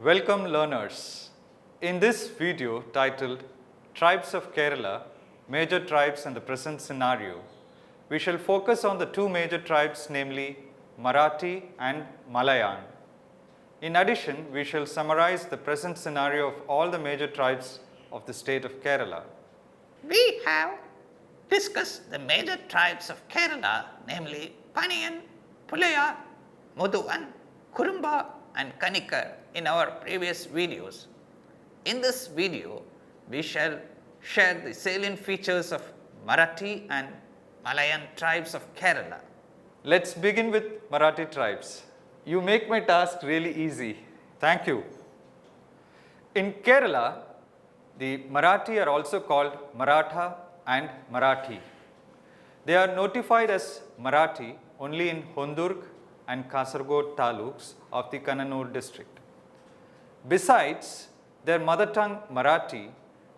Welcome learners. In this video titled Tribes of Kerala, Major Tribes and the Present Scenario, we shall focus on the two major tribes, namely Marathi and Malayan. In addition, we shall summarize the present scenario of all the major tribes of the state of Kerala. We have discussed the major tribes of Kerala, namely Paniyan, Pulayar, Muduvan, Kurumba and Kanikar in our previous videos. In this video, we shall share the salient features of Marathi and Malayan tribes of Kerala. Let's begin with Marathi tribes. You make my task really easy. Thank you. In Kerala, the Marathi are also called Maratha and Marathi. They are notified as Marathi only in Hondurg and Kasaragod taluks of the Kannanur district. Besides their mother tongue Marathi,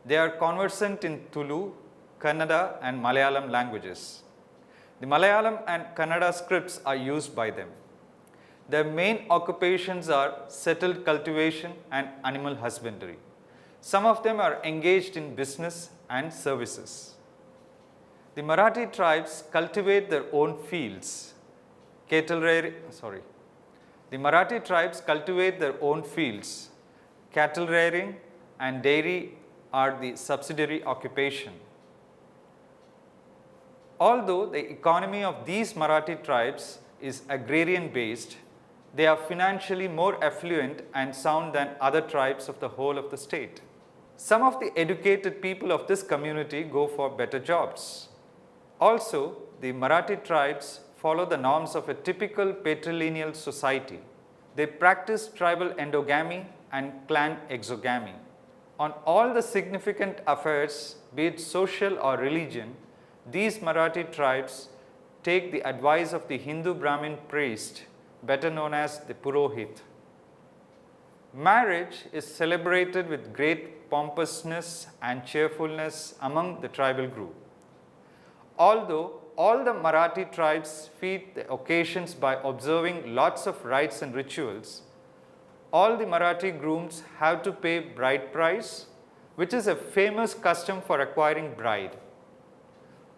they are conversant in Tulu, Kannada and Malayalam languages. The Malayalam and Kannada scripts are used by them. Their main occupations are settled cultivation and animal husbandry. Some of them are engaged in business and services. The Marathi tribes cultivate their own fields. The Marathi tribes cultivate their own fields. Cattle rearing and dairy are the subsidiary occupation. Although the economy of these Marathi tribes is agrarian based, they are financially more affluent and sound than other tribes of the whole of the state. Some of the educated people of this community go for better jobs. Also, the Marathi tribes follow the norms of a typical patrilineal society. They practice tribal endogamy and clan exogamy. On all the significant affairs, be it social or religion, these Marathi tribes take the advice of the Hindu Brahmin priest, better known as the Purohit. Marriage is celebrated with great pompousness and cheerfulness among the tribal group. Although all the Marathi tribes feed the occasions by observing lots of rites and rituals, all the Marathi grooms have to pay bride price, which is a famous custom for acquiring bride.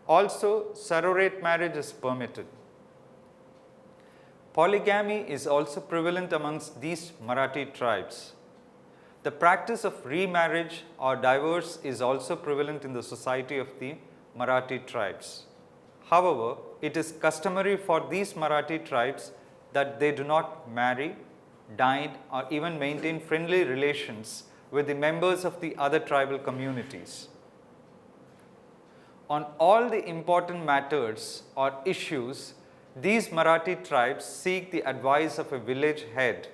Also, surrogate marriage is permitted. Polygamy is also prevalent amongst these Marathi tribes. The practice of remarriage or divorce is also prevalent in the society of the Marathi tribes. However, it is customary for these Marathi tribes that they do not marry, dine, or even maintain friendly relations with the members of the other tribal communities. On all the important matters or issues, these Marathi tribes seek the advice of a village head,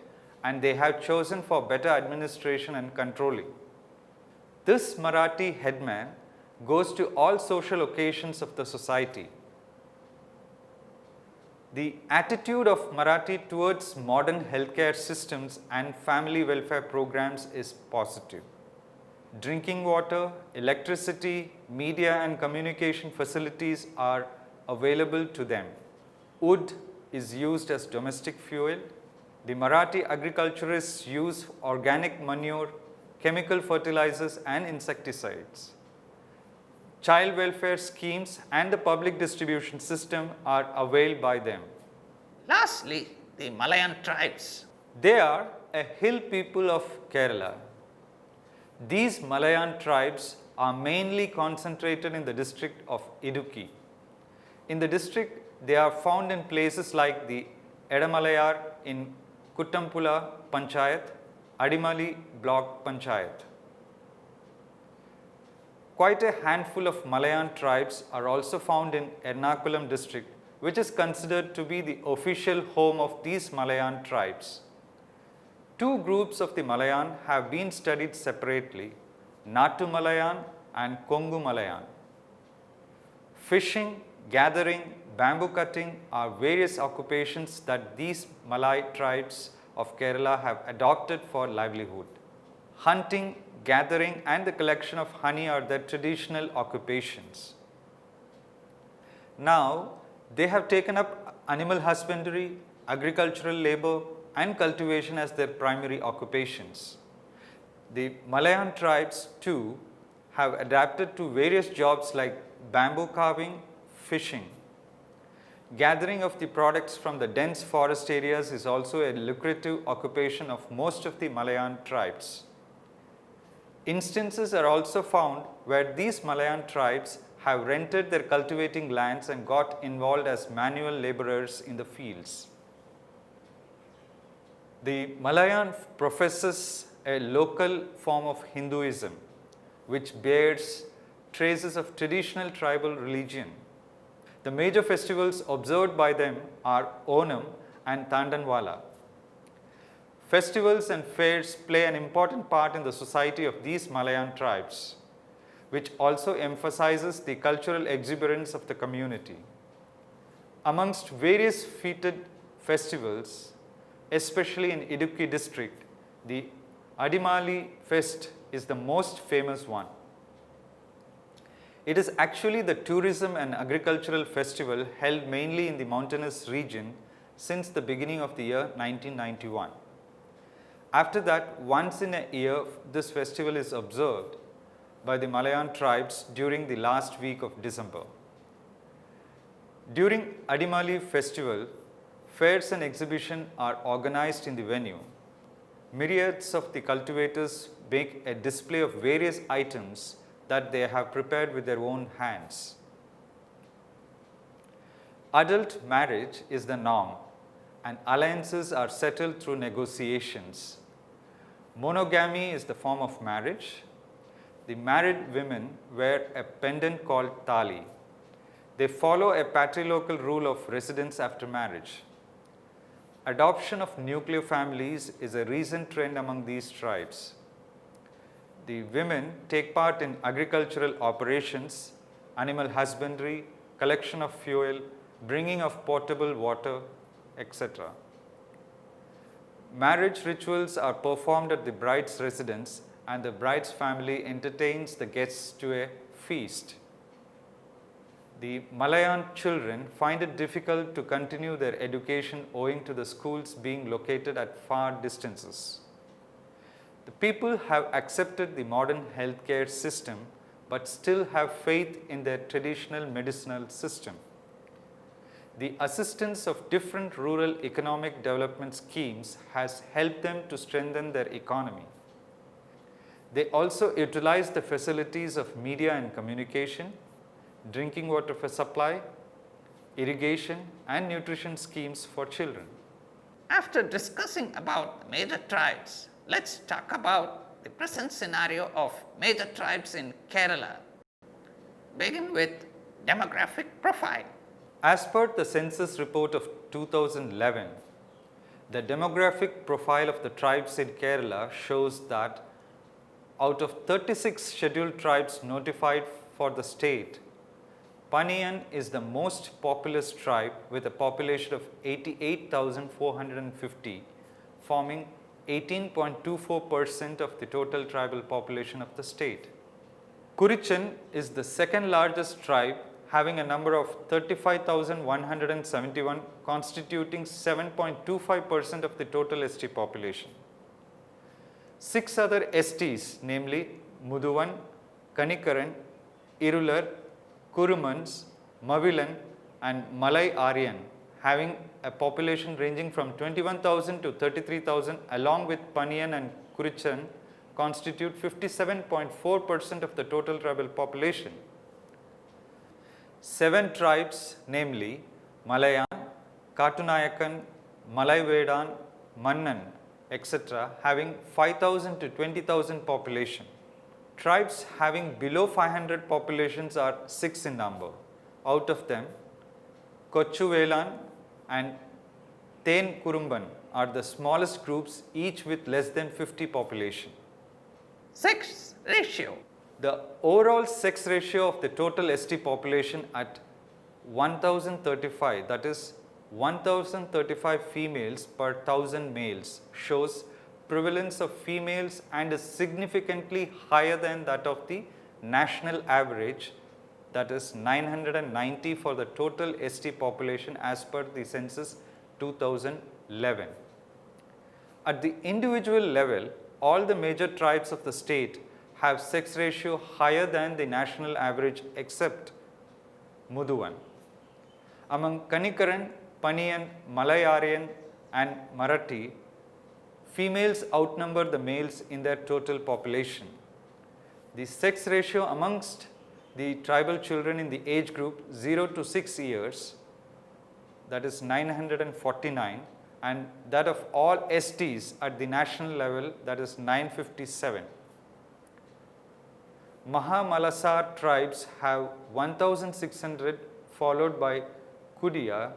and they have chosen for better administration and controlling. This Marathi headman goes to all social occasions of the society. The attitude of Marathi towards modern healthcare systems and family welfare programs is positive. Drinking water, electricity, media and communication facilities are available to them. Wood is used as domestic fuel. The Marathi agriculturists use organic manure, chemical fertilizers and insecticides. Child welfare schemes and the public distribution system are availed by them. Lastly, the Malayan tribes. They are a hill people of Kerala. These Malayan tribes are mainly concentrated in the district of Idukki. In the district, they are found in places like the Edamalayar in Kuttampula Panchayat, Adimali Block Panchayat. Quite a handful of Malayan tribes are also found in Ernakulam district, which is considered to be the official home of these Malayan tribes. Two groups of the Malayan have been studied separately, Natu Malayan and Kongu Malayan. Fishing, gathering, bamboo cutting are various occupations that these Malay tribes of Kerala have adopted for livelihood. Hunting, gathering and the collection of honey are their traditional occupations. Now, they have taken up animal husbandry, agricultural labor, and cultivation as their primary occupations. The Malayan tribes too have adapted to various jobs like bamboo carving, fishing. Gathering of the products from the dense forest areas is also a lucrative occupation of most of the Malayan tribes. Instances are also found where these Malayan tribes have rented their cultivating lands and got involved as manual laborers in the fields. The Malayan professes a local form of Hinduism which bears traces of traditional tribal religion. The major festivals observed by them are Onam and Tandanwala. Festivals and fairs play an important part in the society of these Malayan tribes, which also emphasizes the cultural exuberance of the community. Amongst various feted festivals, especially in Idukki district, the Adimali Fest is the most famous one. It is actually the tourism and agricultural festival held mainly in the mountainous region since the beginning of the year 1991. After that, once in a year, this festival is observed by the Malayan tribes during the last week of December. During Adimali festival, fairs and exhibitions are organized in the venue. Myriads of the cultivators make a display of various items that they have prepared with their own hands. Adult marriage is the norm, and alliances are settled through negotiations. Monogamy is the form of marriage. The married women wear a pendant called tali. They follow a patrilocal rule of residence after marriage. Adoption of nuclear families is a recent trend among these tribes. The women take part in agricultural operations, animal husbandry, collection of fuel, bringing of potable water, etc. Marriage rituals are performed at the bride's residence, and the bride's family entertains the guests to a feast. The Malayan children find it difficult to continue their education owing to the schools being located at far distances. The people have accepted the modern healthcare system but still have faith in their traditional medicinal system. The assistance of different rural economic development schemes has helped them to strengthen their economy. They also utilize the facilities of media and communication, drinking water supply, irrigation, and nutrition schemes for children. After discussing about the major tribes, let's talk about the present scenario of major tribes in Kerala. Begin with demographic profile. As per the census report of 2011, the demographic profile of the tribes in Kerala shows that out of 36 scheduled tribes notified for the state, Paniyan is the most populous tribe with a population of 88,450, forming 18.24% of the total tribal population of the state. Kurichan is the second largest tribe, having a number of 35,171, constituting 7.25% of the total ST population. 6 other STs, namely Muduvan, Kanikaran, Irular, Kurumans, Mavilan, and Malay Aryan, having a population ranging from 21,000 to 33,000, along with Paniyan and Kurichan, constitute 57.4% of the total tribal population. 7 tribes, namely Malayan, Katunayakan, Malay Vedan, Mannan, etc., having 5,000 to 20,000 population. Tribes having below 500 populations are 6 in number. Out of them, Kochuvelan and Ten Kurumban are the smallest groups, each with less than 50 population. Sex ratio. The overall sex ratio of the total ST population at 1035, that is 1035 females per 1000 males, shows prevalence of females and is significantly higher than that of the national average, that is 990 for the total ST population as per the census 2011. At the individual level, all the major tribes of the state have sex ratio higher than the national average except Muduvan. Among Kanikaran, Paniyan, Malayan and Marathi, females outnumber the males in their total population. The sex ratio amongst the tribal children in the age group 0 to 6 years, that is 949, and that of all STs at the national level, that is 957. Mahamalasar tribes have 1600, followed by Kudia,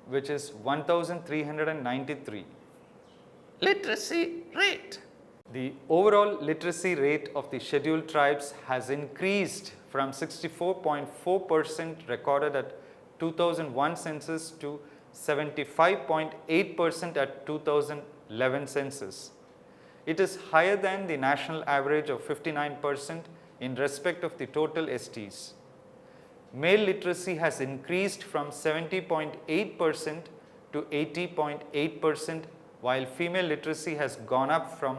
which is 1393. Literacy rate. The overall literacy rate of the scheduled tribes has increased from 64.4% recorded at 2001 census to 75.8% at 2011 census. It is higher than the national average of 59% in respect of the total STs. Male literacy has increased from 70.8% to 80.8%, while female literacy has gone up from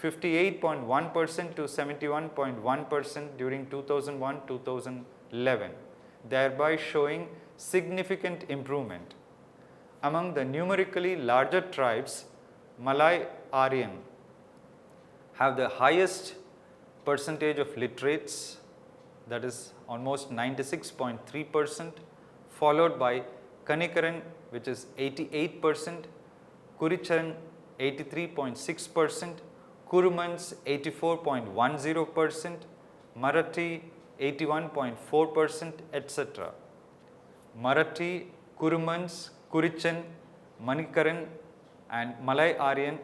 58.1% to 71.1% during 2001-2011, thereby showing significant improvement. Among the numerically larger tribes, Malay Aryan have the highest percentage of literates, that is almost 96.3%, followed by Kanikaran, which is 88%, Kuricharan 83.6%, Kurumans 84.10%, Marathi 81.4%, etc. Marathi, Kurumans, Kurichan, Manikaran and Malay Aryan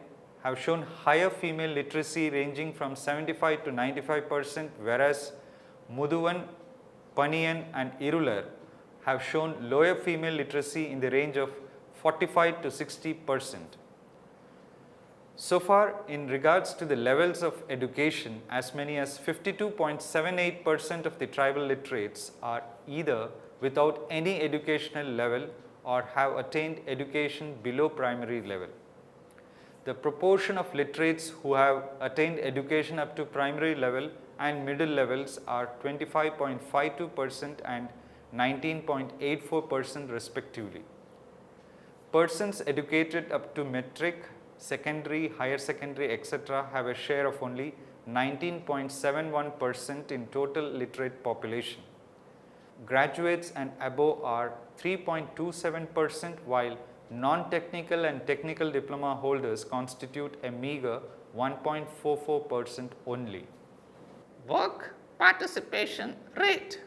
have shown higher female literacy ranging from 75 to 95%, whereas Muduvan, Paniyan and Irular have shown lower female literacy in the range of 45 to 60%. So far, in regards to the levels of education, as many as 52.78% of the tribal literates are either without any educational level or have attained education below primary level. The proportion of literates who have attained education up to primary level and middle levels are 25.52% and 19.84% respectively. Persons educated up to metric, secondary, higher secondary, etc. have a share of only 19.71% in total literate population. Graduates and above are 3.27%, while non-technical and technical diploma holders constitute a meager 1.44% only. Work participation rate.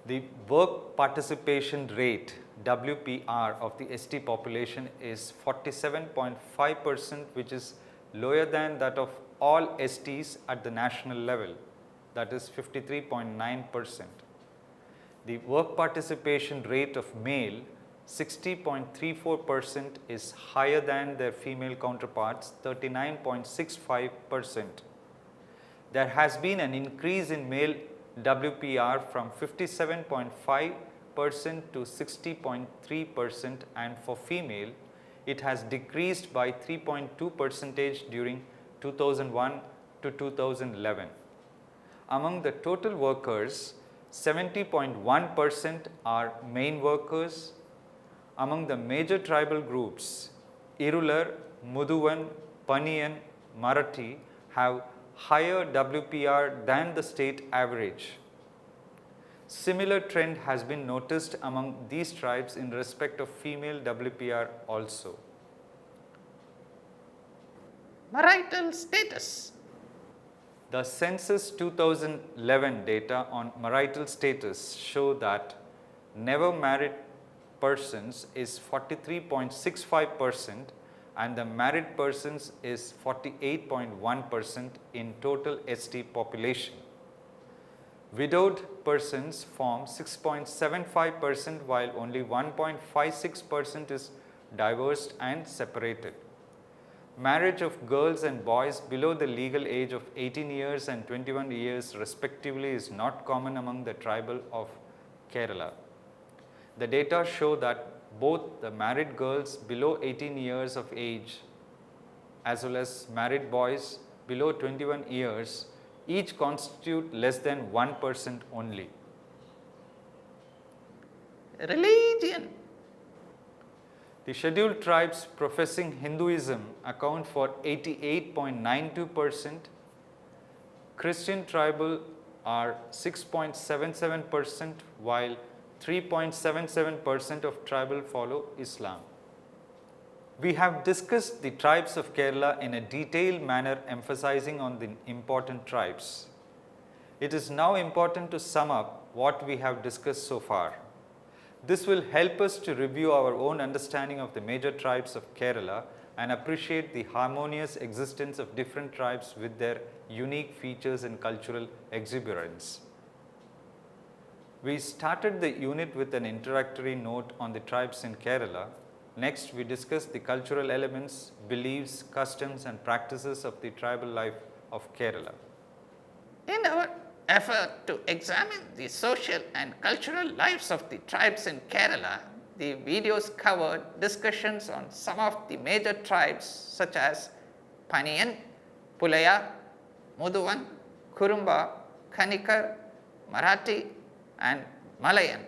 The work participation rate WPR of the ST population is 47.5%, which is lower than that of all STs at the national level, that is 53.9%. The work participation rate of male 60.34% is higher than their female counterparts 39.65%. There has been an increase in male WPR from 57.5% to 60.3%, and for female it has decreased by 3.2% during 2001 to 2011. Among the total workers, 70.1% are main workers. Among the major tribal groups, Irular, Muduvan, Paniyan, Marathi have higher WPR than the state average. Similar trend has been noticed among these tribes in respect of female WPR also. Marital status. The Census 2011 data on marital status show that never married persons is 43.65% and the married persons is 48.1% in total ST population. Widowed persons form 6.75%, while only 1.56% is divorced and separated. Marriage of girls and boys below the legal age of 18 years and 21 years respectively is not common among the tribal of Kerala. The data show that both the married girls below 18 years of age as well as married boys below 21 years each constitute less than 1% only. Religion. The scheduled tribes professing Hinduism account for 88.92%, Christian tribal are 6.77%, while 3.77% of tribal follow Islam. We have discussed the tribes of Kerala in a detailed manner, emphasizing on the important tribes. It is now important to sum up what we have discussed so far. This will help us to review our own understanding of the major tribes of Kerala and appreciate the harmonious existence of different tribes with their unique features and cultural exuberance. We started the unit with an introductory note on the tribes in Kerala. Next, we discussed the cultural elements, beliefs, customs and practices of the tribal life of Kerala. In our effort to examine the social and cultural lives of the tribes in Kerala, the videos covered discussions on some of the major tribes such as Paniyan, Pulaya, Muduvan, Kurumba, Kanikar, Marathi and Malayan.